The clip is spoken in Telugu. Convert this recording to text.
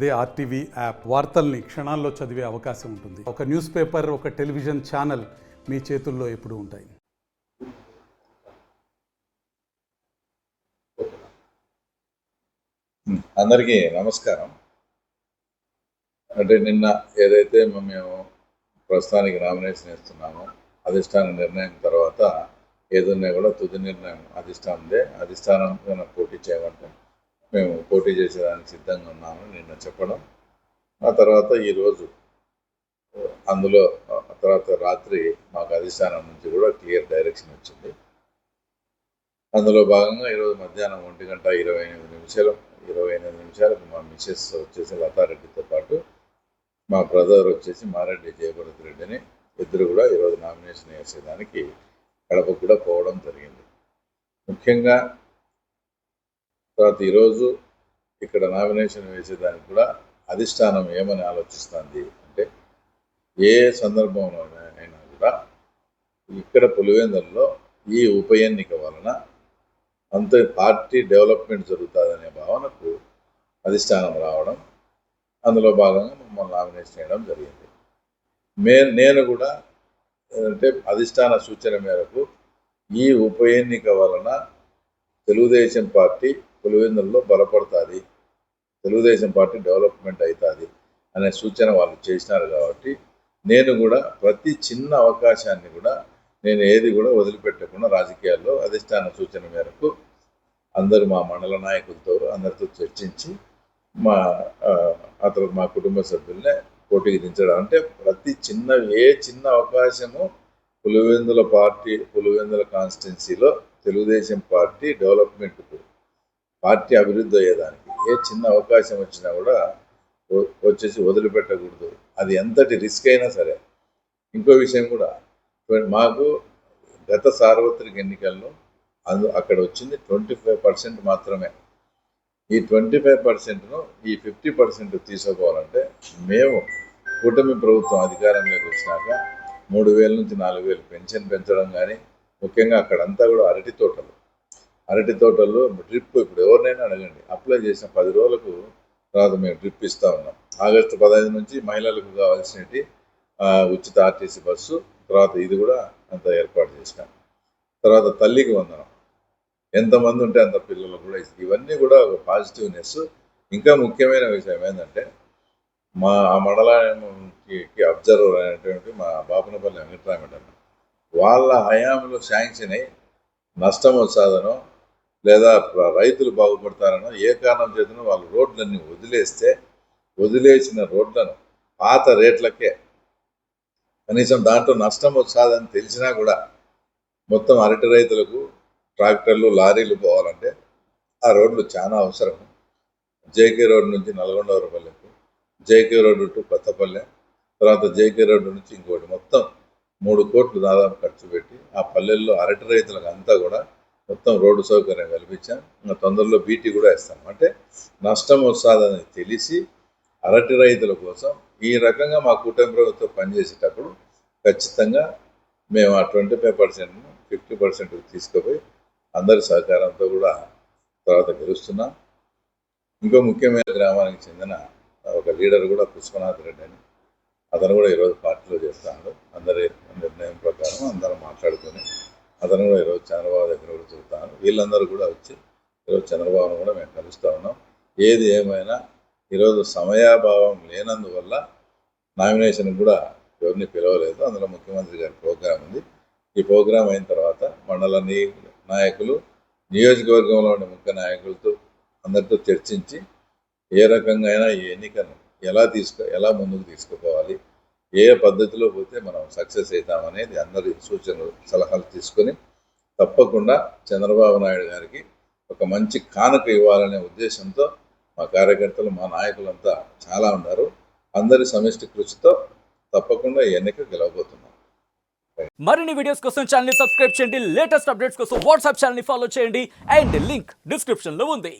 అదే ఆర్టీవీ యాప్ వార్తల్ని క్షణాల్లో చదివే అవకాశం ఉంటుంది. ఒక న్యూస్ పేపర్, ఒక టెలివిజన్ ఛానల్ మీ చేతుల్లో ఎప్పుడూ ఉంటాయి. అందరికీ నమస్కారం. అంటే నిన్న ఏదైతే మేము ప్రస్తుతానికి నామినేషన్ ఇస్తున్నామో అధిష్టాన నిర్ణయం తర్వాత ఏదన్నా కూడా తుది నిర్ణయం అధిష్టానం పోటీ చేయమంటే మేము పోటీ చేసేదానికి సిద్ధంగా ఉన్నామని నిన్న చెప్పడం, ఆ తర్వాత ఈరోజు అందులో తర్వాత రాత్రి మాకు అధిష్టానం నుంచి కూడా క్లియర్ డైరెక్షన్ వచ్చింది. అందులో భాగంగా ఈరోజు మధ్యాహ్నం 1:28 నిమిషాలకు మా మిసెస్ వచ్చేసి లతారెడ్డితో పాటు మా బ్రదర్ వచ్చేసి మారెడ్డి జయభరత్ రెడ్డిని ఇద్దరు కూడా ఈరోజు నామినేషన్ వేసేదానికి కడపకు కూడా పోవడం జరిగింది. ముఖ్యంగా తర్వాత ఈరోజు ఇక్కడ నామినేషన్ వేసేదానికి కూడా అధిష్టానం ఏమని ఆలోచిస్తుంది అంటే, ఏ సందర్భంలోనైనా కూడా ఇక్కడ పులివెందుల్లో ఈ ఉప ఎన్నిక వలన అంత పార్టీ డెవలప్మెంట్ జరుగుతుందనే భావనకు అధిష్టానం రావడం, అందులో భాగంగా మమ్మల్ని నామినేషన్ చేయడం జరిగింది. నేను కూడా అంటే అధిష్టాన సూచన మేరకు ఈ ఉప ఎన్నిక వలన తెలుగుదేశం పార్టీ పులివెందుల్లో బలపడుతుంది, తెలుగుదేశం పార్టీ డెవలప్మెంట్ అవుతుంది అనే సూచన వాళ్ళు చేసినారు. కాబట్టి నేను కూడా ప్రతి చిన్న అవకాశాన్ని కూడా నేను ఏది కూడా వదిలిపెట్టకుండా రాజకీయాల్లో అధిష్టాన సూచన మేరకు అందరూ మా మండల నాయకులతో అందరితో చర్చించి అతను మా కుటుంబ సభ్యుల్నే పోటీకి దించడం. అంటే ప్రతి ఏ చిన్న అవకాశము పులివెందుల కాన్స్టిట్యున్సీలో తెలుగుదేశం పార్టీ డెవలప్మెంట్కు, పార్టీ అభివృద్ధి అయ్యేదానికి ఏ చిన్న అవకాశం వచ్చినా కూడా వచ్చేసి వదిలిపెట్టకూడదు, అది ఎంతటి రిస్క్ అయినా సరే. ఇంకో విషయం కూడా, మాకు గత సార్వత్రిక ఎన్నికల్లో అక్కడ వచ్చింది 25% మాత్రమే. ఈ 25%ను ఈ 50% తీసుకోవాలంటే మేము కూటమి ప్రభుత్వం అధికారంలోకి వచ్చినాక 3,000 నుంచి 4,000 పెన్షన్ పెంచడం కానీ, ముఖ్యంగా అక్కడంతా కూడా అరటి తోటల్లో డ్రిప్, ఇప్పుడు ఎవరినైనా అడగండి, అప్లై చేసిన 10 రోజులకు తర్వాత మేము డ్రిప్ ఇస్తూ ఉన్నాం. ఆగస్టు 15 నుంచి మహిళలకు కావాల్సినవి ఉచిత ఆర్టీసీ బస్సు, తర్వాత ఇది కూడా అంత ఏర్పాటు చేసినాం. తర్వాత తల్లికి వందనం, ఎంతమంది ఉంటే అంత పిల్లలకు కూడా ఇస్తుంది. ఇవన్నీ కూడా ఒక పాజిటివ్నెస్. ఇంకా ముఖ్యమైన విషయం ఏంటంటే, మా మండలానికి అబ్జర్వర్ అయినటువంటి మా బాపునపల్లి వెంకటరామరెడ్డి వాళ్ళ హయాంలో శాంక్షన్ అయ్యి నష్టం వచ్చాదనో లేదా రైతులు బాగుపడతారనో ఏ కారణం చేతనో వాళ్ళు రోడ్లన్నీ వదిలేసిన రోడ్లను పాత రేట్లకే, కనీసం దాంట్లో నష్టం వచ్చాదని తెలిసినా కూడా మొత్తం అరటి రైతులకు ట్రాక్టర్లు లారీలు పోవాలంటే ఆ రోడ్లు చాలా అవసరం. జేకే రోడ్ నుంచి నల్గొండవరపల్లెకు, జేకే రోడ్డు టు కొత్తపల్లె, తర్వాత జేకే రోడ్డు నుంచి ఇంకోటి, మొత్తం 3 కోట్లు దాదాపు ఖర్చు పెట్టి ఆ పల్లెల్లో అరటి రైతులకు అంతా కూడా మొత్తం రోడ్డు సౌకర్యం కల్పించాం. ఇంకా తొందరలో బీటీ కూడా ఇస్తాం. అంటే నష్టం వస్తుందని తెలిసి అరటి రైతుల కోసం ఈ రకంగా మా కూటమి ప్రభుత్వం పనిచేసేటప్పుడు ఖచ్చితంగా మేము ఆ 25%ను 50% తీసుకుపోయి అందరి సహకారంతో కూడా తర్వాత గెలుస్తున్నాం. ఇంకో ముఖ్యమైన గ్రామానికి చెందిన ఒక లీడర్ కూడా పుష్పనాథ్ రెడ్డి అని, అతను కూడా ఈరోజు పార్టీలో చేస్తాడు. అందరి నిర్ణయం ప్రకారం అందరం మాట్లాడుకొని అతను కూడా ఈరోజు చంద్రబాబు దగ్గర కూడా చూస్తాను. వీళ్ళందరూ కూడా వచ్చి ఈరోజు చంద్రబాబును కూడా మేము కలుస్తూ ఉన్నాం. ఏది ఏమైనా ఈరోజు సమయాభావం లేనందువల్ల నామినేషన్ కూడా ఎవరిని పిలవలేదు. అందులో ముఖ్యమంత్రి గారి ప్రోగ్రాం ఉంది. ఈ ప్రోగ్రాం అయిన తర్వాత మండల నాయకులు, నియోజకవర్గంలో ఉండే ముఖ్య నాయకులతో అందరితో చర్చించి ఏ రకంగా అయినా ఈ ఎన్నికను ఎలా ముందుకు తీసుకుపోవాలి, ఏ పద్ధతిలో పోతే మనం సక్సెస్ అవుతామనేది అందరి సూచనలు సలహాలు తీసుకొని తప్పకుండా చంద్రబాబు నాయుడు గారికి ఒక మంచి కానుక ఇవ్వాలనే ఉద్దేశంతో మా కార్యకర్తలు, మా నాయకులంతా చాలా ఉన్నారు. అందరి సమిష్టి కృషితో తప్పకుండా ఈ ఎన్నిక గెలవబోతున్నాం. మరిన్ని వీడియోస్ కోసం ఛానల్ ని సబ్స్క్రైబ్ చేయండి, లేటెస్ట్ అప్డేట్స్ కోసం వాట్సాప్ ఛానల్ ని ఫాలో చేయండి అండ్ లింక్ డిస్క్రిప్షన్ లో ఉంది.